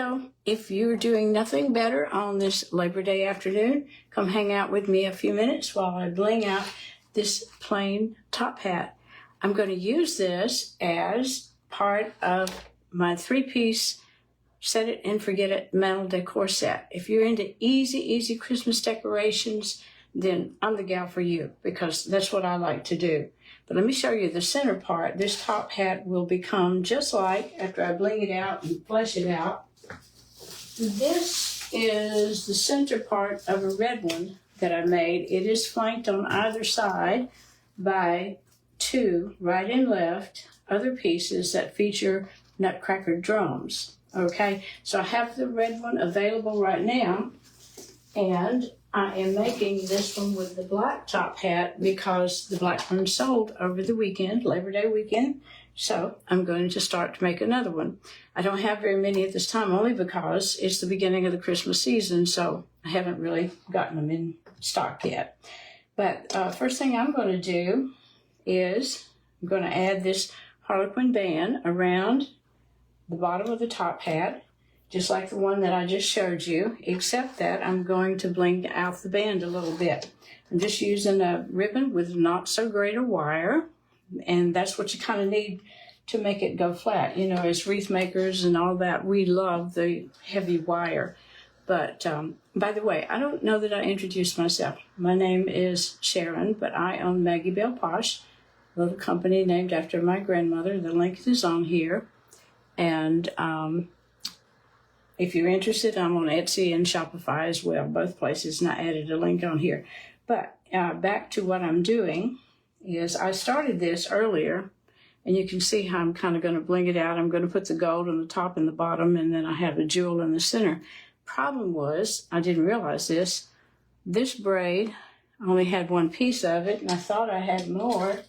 So if you're doing nothing better on this Labor Day afternoon, come hang out with me a few minutes while I bling out this plain top hat. I'm going to use this as part of my 3-piece Set It and Forget It Mantle Decor set. If you're into easy Christmas decorations, then I'm the gal for you, because that's what I like to do. But let me show you the center part. This top hat will become just like, after I bling it out and flesh it out, this is the center part of a red one that I made. It is flanked on either side by 2, right and left, other pieces that feature nutcracker drums. Okay, so I have the red one available right now, and I am making this one with the black top hat because the black one sold over the weekend, Labor Day weekend. So I'm going to start to make another one. I don't have very many at this time, only because it's the beginning of the Christmas season, so I haven't really gotten them in stock yet. But first thing I'm going to do is I'm going to add this Harlequin band around the bottom of the top hat, just like the one that I just showed you, except that I'm going to bling out the band a little bit. I'm just using a ribbon with not so great a wire, and that's what you kind of need to make it go flat. You know, as wreath makers and all that, we love the heavy wire. But by the way, I don't know that I introduced myself. My name is Sharon, but I own Maggie Belle Posh, a little company named after my grandmother. The link is on here. And if you're interested, I'm on Etsy and Shopify as well, both places, and I added a link on here. But back to what I'm doing is I started this earlier, and you can see how I'm kind of going to bling it out. I'm going to put the gold on the top and the bottom, and then I have a jewel in the center. Problem was, I didn't realize this. This braid only had one piece of it, and I thought I had more,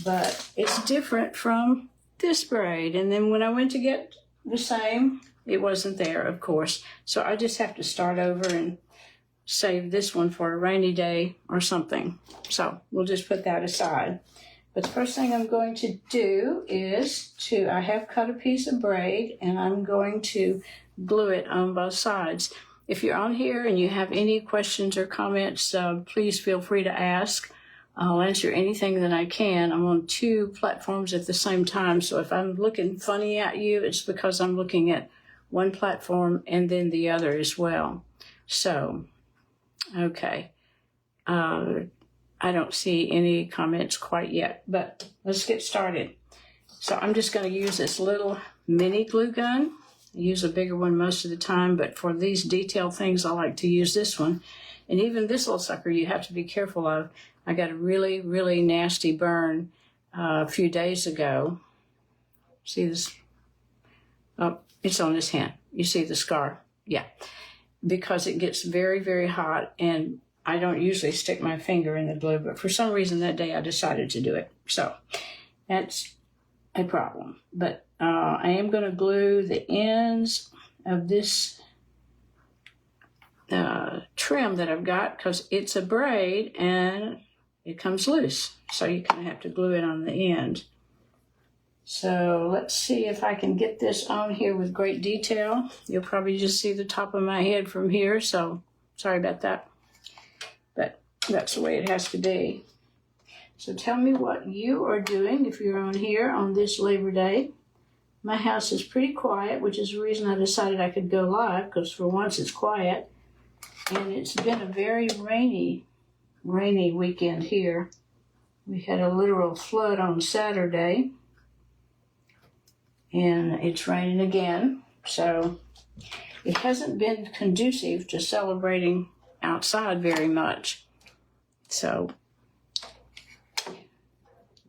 but it's different from this braid. And then when I went to get the same, it wasn't there, of course. So I just have to start over and save this one for a rainy day or something. So we'll just put that aside. But the first thing I'm going to do is I have cut a piece of braid, and I'm going to glue it on both sides. If you're on here and you have any questions or comments, please feel free to ask. I'll answer anything that I can. I'm on 2 platforms at the same time, so if I'm looking funny at you, it's because I'm looking at one platform and then the other as well. So, okay. I don't see any comments quite yet, but let's get started. So I'm just going to use this little mini glue gun. I use a bigger one most of the time, but for these detailed things, I like to use this one. And even this little sucker you have to be careful of. I got a really nasty burn a few days ago. See this? Oh, it's on this hand. You see the scar? Yeah. Because it gets very hot, and I don't usually stick my finger in the glue, but for some reason that day I decided to do it. So that's a problem. But I am going to glue the ends of this trim that I've got, because it's a braid and it comes loose. So you kind of have to glue it on the end. So let's see if I can get this on here with great detail. You'll probably just see the top of my head from here, so sorry about that. But that's the way it has to be. So tell me what you are doing if you're on here on this Labor Day. My house is pretty quiet, which is the reason I decided I could go live, because for once it's quiet. And it's been a very rainy weekend here. We had a literal flood on Saturday, and it's raining again. So it hasn't been conducive to celebrating outside very much. So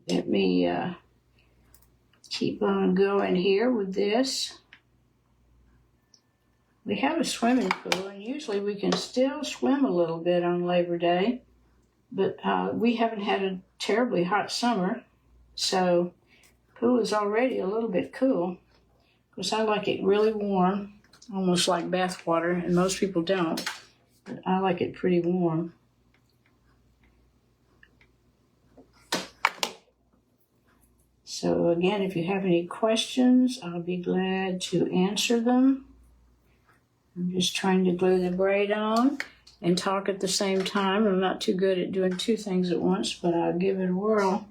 let me keep on going here with this. We have a swimming pool, and usually we can still swim a little bit on Labor Day, but we haven't had a terribly hot summer, so the pool is already a little bit cool, because I like it really warm, almost like bath water, and most people don't, but I like it pretty warm. So again, if you have any questions, I'll be glad to answer them. I'm just trying to glue the braid on and talk at the same time. I'm not too good at doing two things at once, but I'll give it a whirl.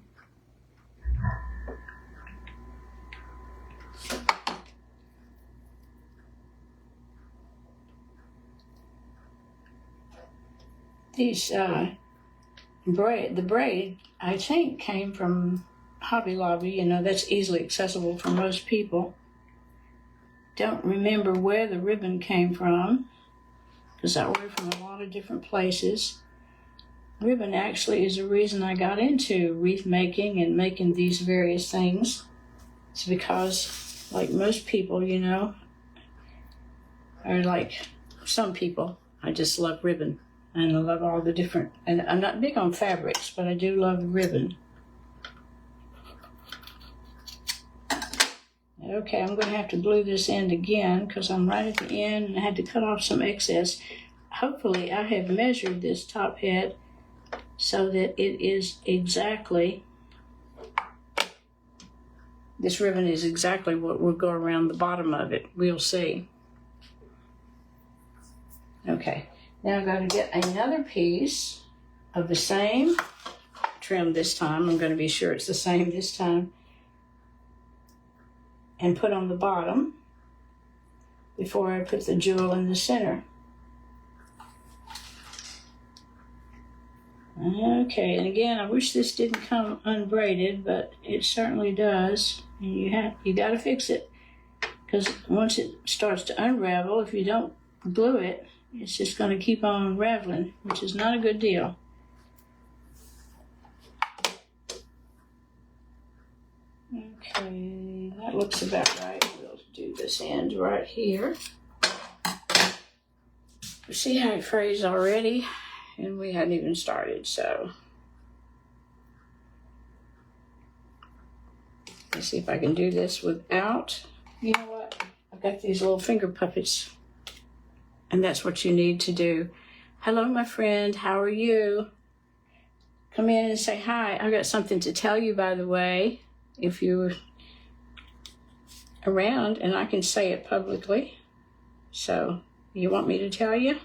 These the braid, I think, came from Hobby Lobby. You know, that's easily accessible for most people. Don't remember where the ribbon came from, because I ordered from a lot of different places. Ribbon actually is the reason I got into wreath making and making these various things. It's because, like most people, you know, or like some people, I just love ribbon. And I love all the different, and I'm not big on fabrics, but I do love ribbon. Okay, I'm going to have to glue this end again because I'm right at the end and I had to cut off some excess. Hopefully I have measured this top head so that it is exactly, this ribbon is exactly what will go around the bottom of it. We'll see. Okay. Now I've got to get another piece of the same trim this time. I'm going to be sure it's the same this time. And put on the bottom before I put the jewel in the center. Okay, and again, I wish this didn't come unbraided, but it certainly does. And you got to fix it, because once it starts to unravel, if you don't glue it, it's just going to keep on unraveling, which is not a good deal. Okay, that looks about right. We'll do this end right here. You see how it frays already? And we hadn't even started, so. Let's see if I can do this without, you know what? I've got these little finger puppets. And that's what you need to do. Hello, my friend. How are you? Come in and say hi. I've got something to tell you, by the way, if you're around, and I can say it publicly. So, you want me to tell you?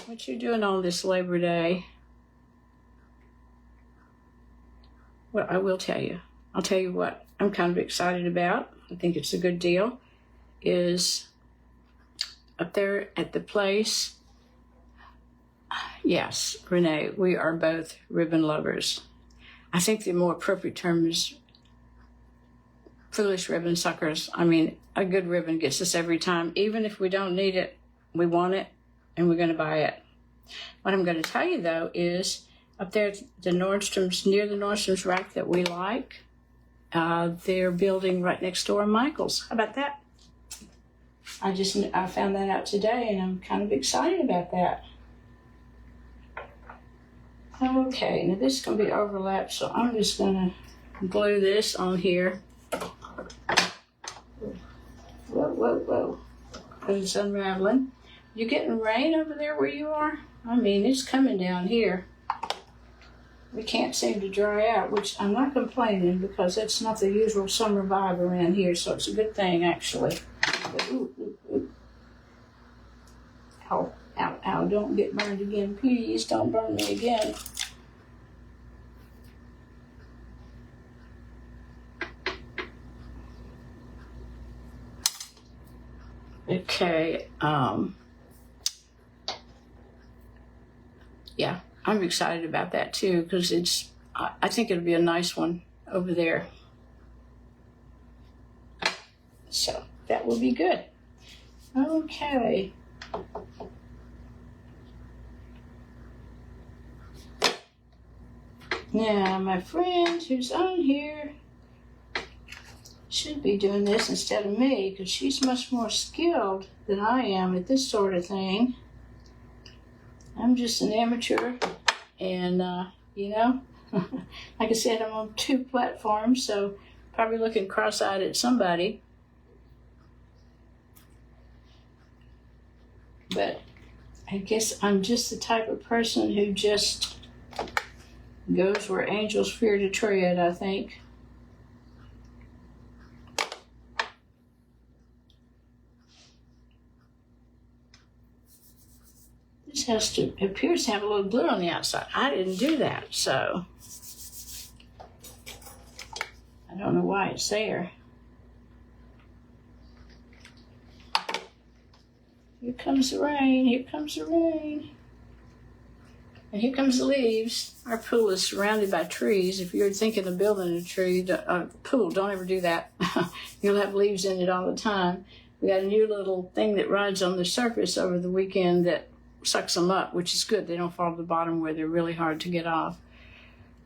What you doing on this Labor Day? Well, I will tell you. I'll tell you what I'm kind of excited about. I think it's a good deal. Is up there at the place. Yes, Renee, we are both ribbon lovers. I think the more appropriate term is foolish ribbon suckers. I mean, a good ribbon gets us every time. Even if we don't need it, we want it, and we're going to buy it. What I'm going to tell you, though, is up there at the Nordstrom's, near the Nordstrom's rack that we like, they're building right next door Michael's. How about that? I found that out today, and I'm kind of excited about that. Okay, now this is going to be overlapped, so I'm just going to glue this on here. Whoa. Because it's unraveling. You getting rain over there where you are? I mean, it's coming down here. We can't seem to dry out, which I'm not complaining because that's not the usual summer vibe around here, so it's a good thing, actually. But, ooh. Ow, don't get burned again. Please don't burn me again. Okay, yeah, I'm excited about that too, because I think it'll be a nice one over there. So that will be good. Okay. Now, my friend who's on here should be doing this instead of me, because she's much more skilled than I am at this sort of thing. I'm just an amateur, and you know, like I said, I'm on 2 platforms, so probably looking cross-eyed at somebody. But I guess I'm just the type of person who just goes where angels fear to tread, I think. appears to have a little glue on the outside. I didn't do that, so I don't know why it's there. Here comes the rain, here comes the rain. And here comes the leaves. Our pool is surrounded by trees. If you're thinking of building a pool, don't ever do that. You'll have leaves in it all the time. We got a new little thing that rides on the surface over the weekend that sucks them up, which is good. They don't fall to the bottom where they're really hard to get off.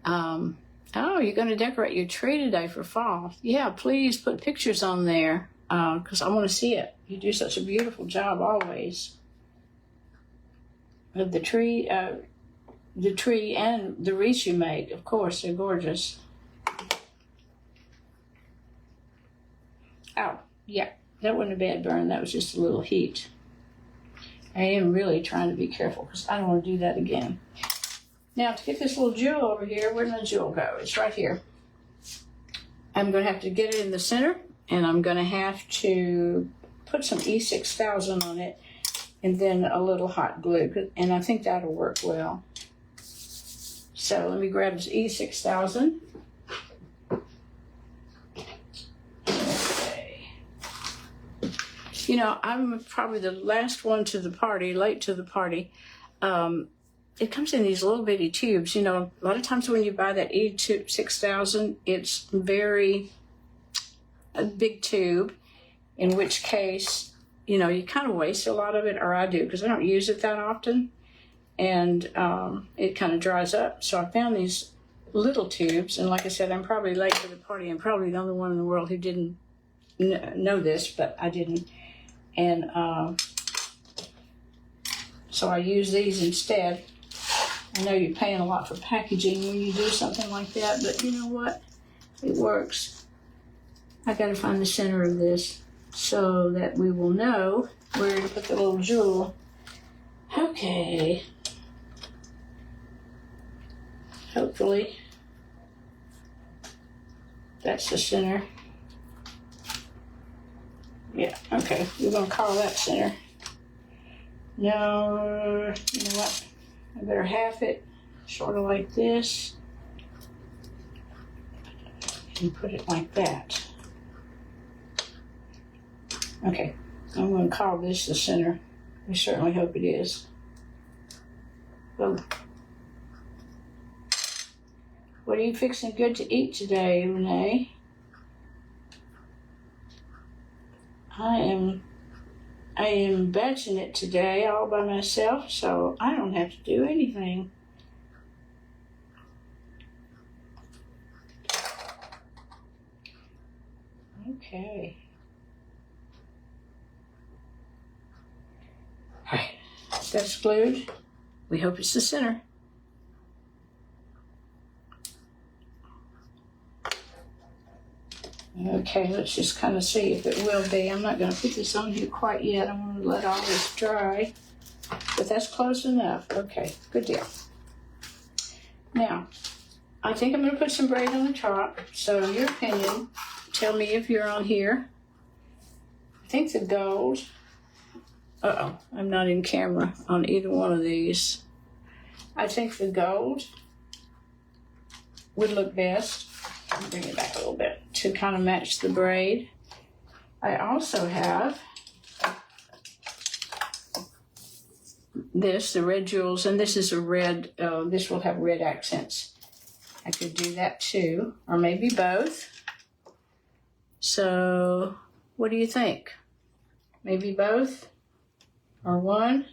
Oh, you're going to decorate your tree today for fall. Yeah, please put pictures on there because I want to see it. You do such a beautiful job always. Of the tree and the wreaths you make, of course, they're gorgeous. Oh, yeah, that wasn't a bad burn. That was just a little heat. I am really trying to be careful because I don't want to do that again. Now, to get this little jewel over here, where'd my jewel go? It's right here. I'm going to have to get it in the center, and I'm going to have to put some E6000 on it, and then a little hot glue, and I think that'll work well. So let me grab this E6000. Okay. You know, I'm probably the last one to the party, late to the party. It comes in these little bitty tubes. You know, a lot of times when you buy that E6000, it's a big tube, in which case, you know, you kind of waste a lot of it, or I do, because I don't use it that often, and it kind of dries up. So I found these little tubes, and like I said, I'm probably late to the party. I'm probably the only one in the world who didn't know this, but I didn't. And so I use these instead. I know you're paying a lot for packaging when you do something like that, but you know what? It works. I got to find the center of this so that we will know where to put the little jewel. Okay. Hopefully that's the center. Yeah, okay. We're going to call that center. No, you know what? I better half it, sort of like this, and put it like that. Okay, I'm going to call this the center. I certainly hope it is. Oh. What are you fixing good to eat today, Renee? I am batching it today all by myself, so I don't have to do anything. Okay. All right, that's glued. We hope it's the center. Okay, let's just kind of see if it will be. I'm not going to put this on here quite yet. I want to let all this dry. But that's close enough. Okay, good deal. Now, I think I'm going to put some braid on the top. So in your opinion, tell me if you're on here. I think the gold. Uh-oh, I'm not in camera on either one of these. I think the gold would look best. I'll bring it back a little bit to kind of match the braid. I also have this, the red jewels, and this is a red, this will have red accents. I could do that too, or maybe both. So, what do you think? Maybe both? Or one?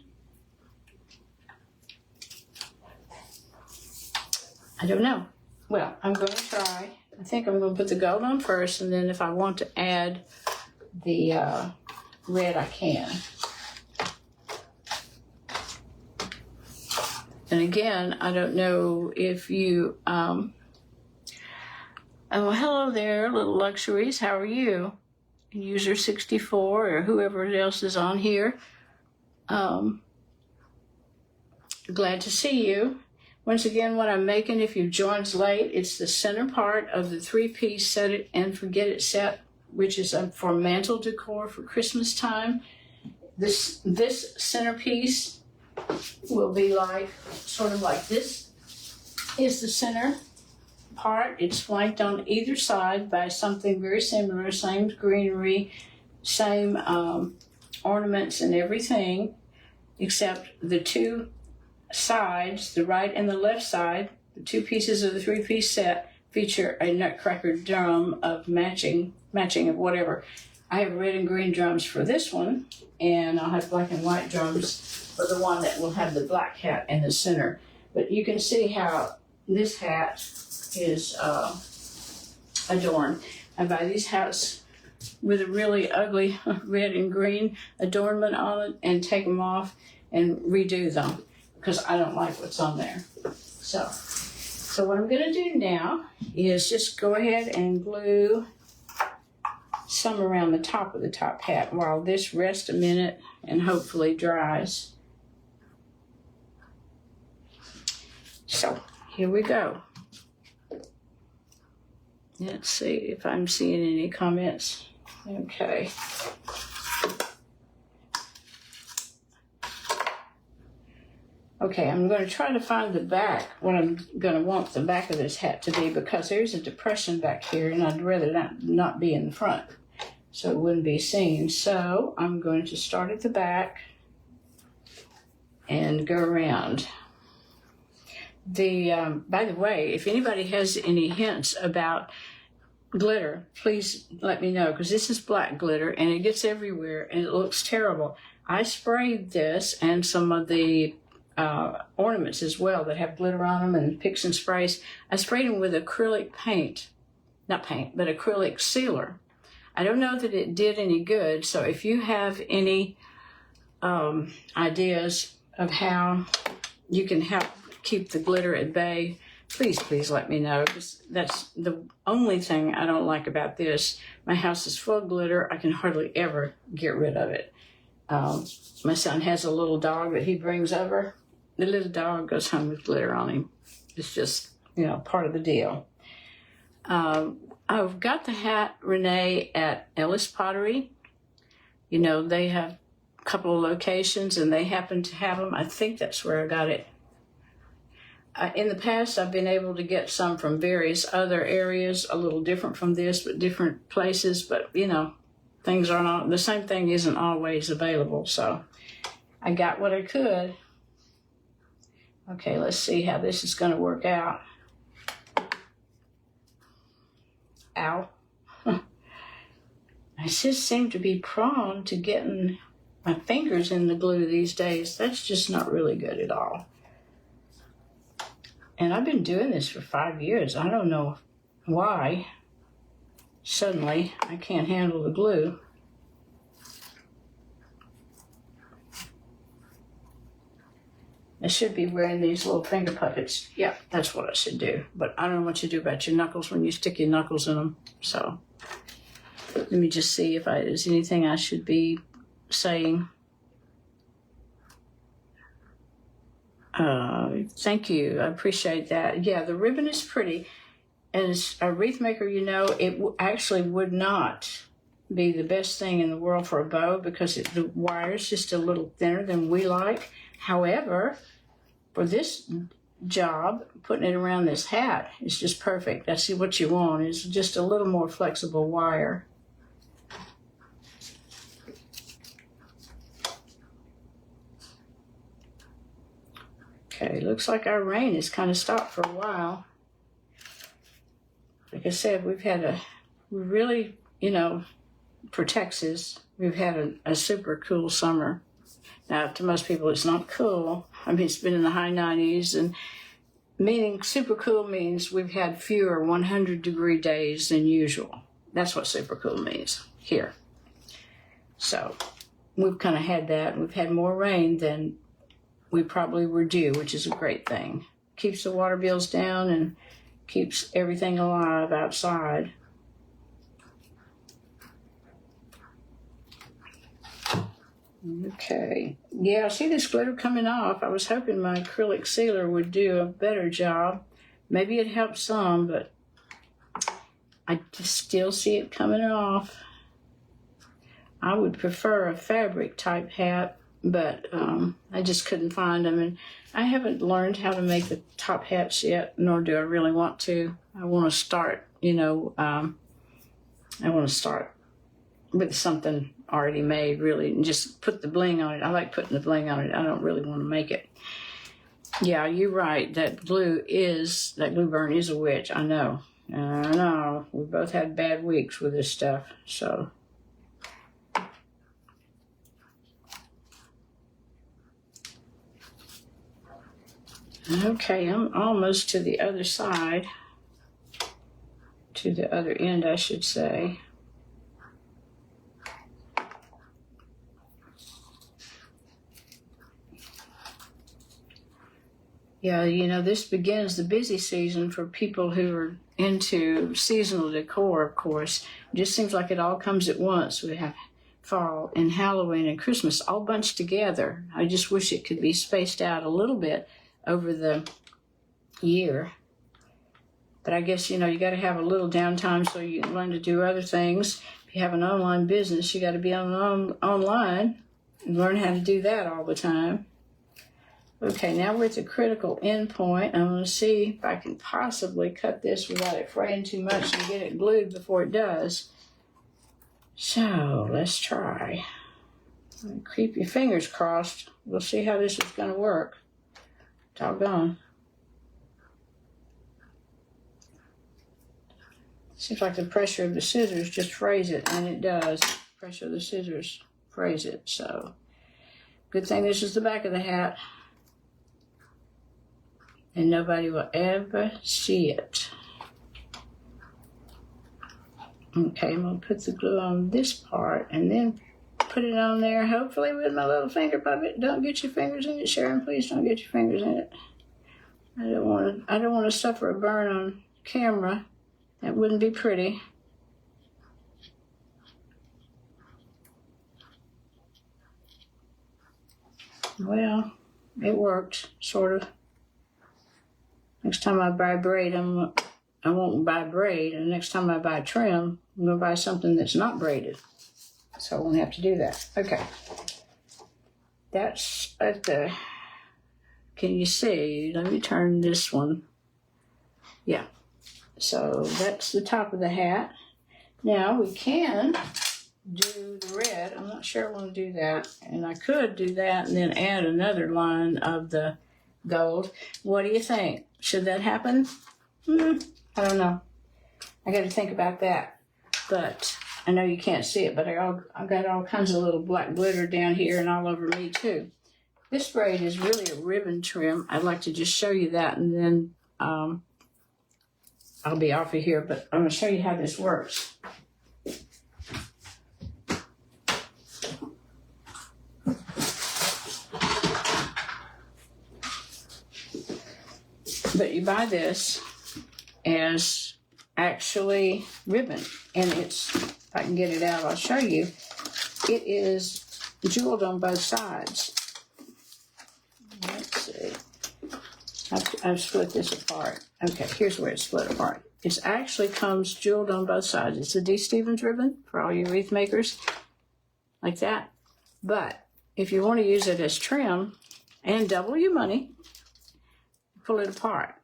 I don't know. Well, I'm going to try. I think I'm going to put the gold on first, and then if I want to add the red, I can. And again, I don't know if you, oh, hello there, Little Luxuries. How are you? User 64 or whoever else is on here. Glad to see you. Once again, what I'm making, if you've joined late, it's the center part of the 3-piece Set It and Forget It set, which is for Mantle Decor for Christmas time. This centerpiece will be like, sort of like this is the center part. It's flanked on either side by something very similar, same greenery, same ornaments and everything, except the two sides, the right and the left side, the two pieces of the three-piece set feature a nutcracker drum of matching of whatever. I have red and green drums for this one, and I'll have black and white drums for the one that will have the black hat in the center. But you can see how this hat is adorned. I buy these hats with a really ugly red and green adornment on it and take them off and redo them because I don't like what's on there. So what I'm going to do now is just go ahead and glue some around the top of the top hat while this rests a minute and hopefully dries. So here we go. Let's see if I'm seeing any comments. Okay. Okay, I'm going to try to find the back, what I'm going to want the back of this hat to be, because there's a depression back here and I'd rather not be in the front so it wouldn't be seen. So I'm going to start at the back and go around. By the way, if anybody has any hints about glitter, please let me know, because this is black glitter and it gets everywhere and it looks terrible. I sprayed this and some of the ornaments as well that have glitter on them and picks and sprays. I sprayed them with acrylic paint, not paint, but acrylic sealer. I don't know that it did any good, so if you have any ideas of how you can help keep the glitter at bay, please let me know. That's the only thing I don't like about this. My house is full of glitter. I can hardly ever get rid of it. My son has a little dog that he brings over. The little dog goes home with glitter on him. It's just, part of the deal. I've got the hat, Renee, at Ellis Pottery. They have a couple of locations and they happen to have them. I think that's where I got it. In the past, I've been able to get some from various other areas, a little different from this, but different places. But, things are not, the same thing isn't always available. So I got what I could. Okay, let's see how this is going to work out. Ow. I just seem to be prone to getting my fingers in the glue these days. That's just not really good at all. And I've been doing this for 5 years. I don't know why suddenly I can't handle the glue. I should be wearing these little finger puppets. Yeah, that's what I should do. But I don't know what you do about your knuckles when you stick your knuckles in them. So let me just see if there's anything I should be saying. Thank you. I appreciate that. Yeah, the ribbon is pretty. As a wreath maker, it actually would not be the best thing in the world for a bow because the wire's just a little thinner than we like. However, for this job, putting it around this hat is just perfect. That's what you want, is just a little more flexible wire. Okay, looks like our rain has kind of stopped for a while. Like I said, we've had for Texas, we've had a super cool summer. Now, to most people, it's not cool. I mean, it's been in the high 90s, and meaning super cool means we've had fewer 100-degree days than usual. That's what super cool means here. So we've kind of had that, and we've had more rain than we probably were due, which is a great thing. Keeps the water bills down and keeps everything alive outside. Okay. Yeah, I see this glitter coming off. I was hoping my acrylic sealer would do a better job. Maybe it helped some, but I just still see it coming off. I would prefer a fabric type hat, but I just couldn't find them. And I haven't learned how to make the top hats yet, nor do I really want to. I want to start, I want to start with something already made, really, and just put the bling on it. I like putting the bling on it. I don't really want to make it. Yeah, you're right. That glue burn is a witch. I know. I know. We both had bad weeks with this stuff, so. Okay, I'm almost to the other side. To the other end, I should say. Yeah, this begins the busy season for people who are into seasonal decor, of course. It just seems like it all comes at once. We have fall and Halloween and Christmas all bunched together. I just wish it could be spaced out a little bit over the year. But I guess, you got to have a little downtime so you can learn to do other things. If you have an online business, you got to be online and learn how to do that all the time. Okay, now we're at the critical end point. I'm going to see if I can possibly cut this without it fraying too much and get it glued before it does. So, let's try. Keep your fingers crossed. We'll see how this is going to work. Doggone. Seems like the pressure of the scissors just frays it, and it does. Pressure of the scissors frays it, so. Good thing this is the back of the hat. And nobody will ever see it. Okay, I'm going to put the glue on this part and then put it on there, hopefully with my little finger puppet. Don't get your fingers in it, Sharon. Please don't get your fingers in it. I don't want to suffer a burn on camera. That wouldn't be pretty. Well, it worked, sort of. Next time I buy braid, I won't buy braid, and next time I buy trim, I'm going to buy something that's not braided. So I won't have to do that. Okay. That's at the, can you see? Let me turn this one. Yeah. So that's the top of the hat. Now we can do the red. I'm not sure I want to do that. And I could do that and then add another line of the gold. What do you think? Should that happen? I don't know. I got to think about that. But I know you can't see it, but I've got all kinds of little black glitter down here and all over me too. This braid is really a ribbon trim. I'd like to just show you that, and then I'll be off of here, but I'm going to show you how this works. But you buy this as actually ribbon, and it's, if I can get it out, I'll show you. It is jeweled on both sides. Let's see. I've split this apart. Okay, here's where it's split apart. It actually comes jeweled on both sides. It's a D. Stevens ribbon for all you wreath makers, like that. But if you want to use it as trim and double your money, pull it apart.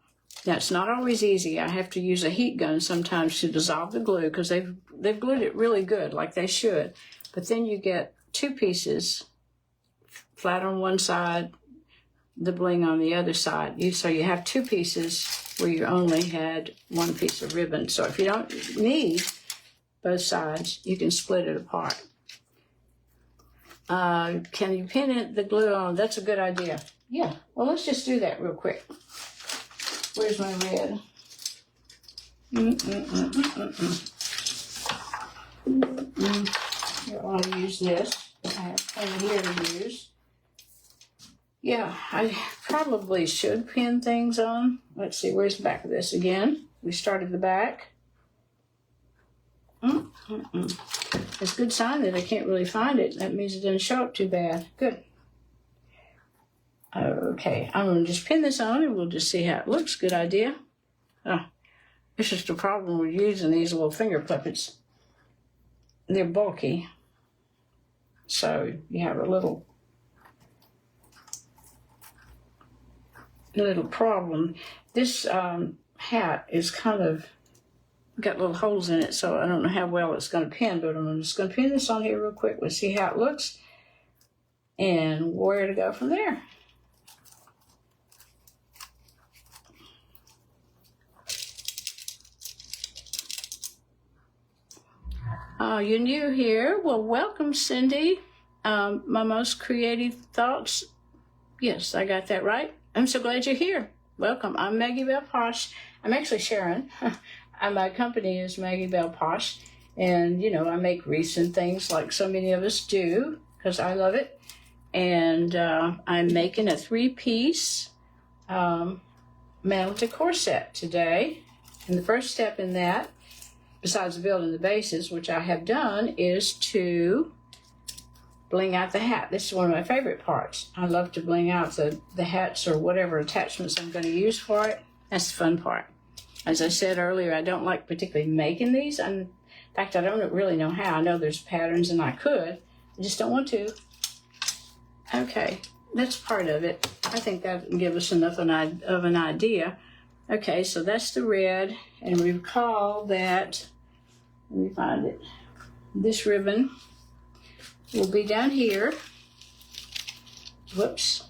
Now, it's not always easy. I have to use a heat gun sometimes to dissolve the glue because they've glued it really good, like they should. But then you get two pieces, flat on one side, the bling on the other side. So you have two pieces where you only had one piece of ribbon. So if you don't need both sides, you can split it apart. Can you pin the glue on? That's a good idea. Yeah, well, let's just do that real quick. Where's my red? Here, I'll use this. I have plenty here to use. Yeah, I probably should pin things on. Let's see, where's the back of this again? We started the back. It's a good sign that I can't really find it. That means it didn't show up too bad. Good. Okay, I'm going to just pin this on and we'll just see how it looks. Good idea. It's just a problem with using these little finger puppets. They're bulky. So you have a little little problem. This hat is kind of got little holes in it, so I don't know how well it's going to pin, but I'm just going to pin this on here real quick. We'll see how it looks and where to go from there. You're new here. Well, welcome, Cindy. My most creative thoughts. Yes, I got that right. I'm so glad you're here. Welcome. I'm Maggie Bell Posh. I'm actually Sharon. My company is Maggie Bell Posh. And, you know, I make recent things like so many of us do because I love it. And I'm making a 3-piece Mantle Decor set today. And the first step in that, besides building the bases, which I have done, is to bling out the hat. This is one of my favorite parts. I love to bling out the hats or whatever attachments I'm going to use for it. That's the fun part. As I said earlier, I don't like particularly making these. In fact, I don't really know how. I know there's patterns and I could. I just don't want to. Okay, that's part of it. I think that can give us enough of an idea. Okay, so that's the red. And recall that, let me find it, this ribbon will be down here. Whoops.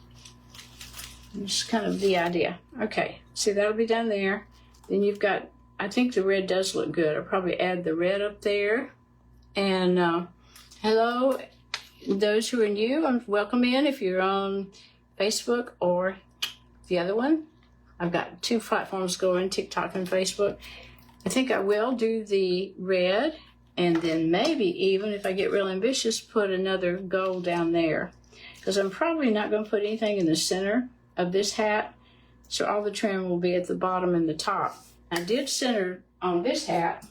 That's kind of the idea. Okay, see, that'll be down there. Then you've got, I think the red does look good. I'll probably add the red up there. And hello, those who are new, welcome in if you're on Facebook or the other one. I've got 2 platforms going, TikTok and Facebook. I think I will do the red, and then maybe even, if I get real ambitious, put another gold down there. Because I'm probably not going to put anything in the center of this hat, so all the trim will be at the bottom and the top. I did center on this hat.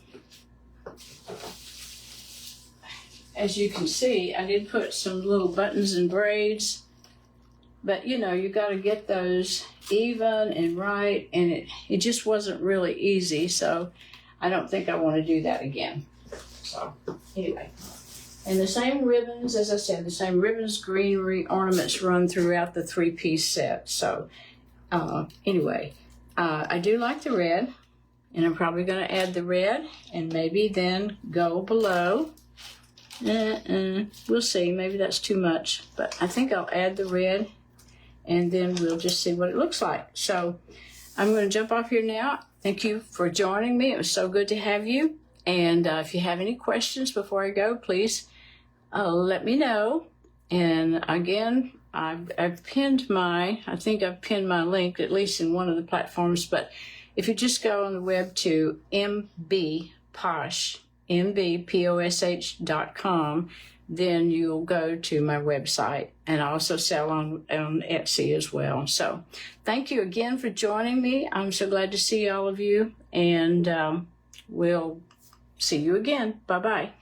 As you can see, I did put some little buttons and braids. But, you know, you got to get those even and right, and it just wasn't really easy, so I don't think I want to do that again. So, anyway. And the same ribbons, as I said, the same ribbons, greenery, ornaments run throughout the 3-piece set. So, anyway, I do like the red, and I'm probably going to add the red and maybe then go below. We'll see. Maybe that's too much, but I think I'll add the red. And then we'll just see what it looks like. So I'm going to jump off here now. Thank you for joining me. It was so good to have you. And if you have any questions before I go, please let me know. And again, I've pinned I think I've pinned my link, at least in one of the platforms. But if you just go on the web to mbposh.com, then you'll go to my website, and I also sell on Etsy as well. So thank you again for joining me. I'm so glad to see all of you, and we'll see you again. Bye-bye.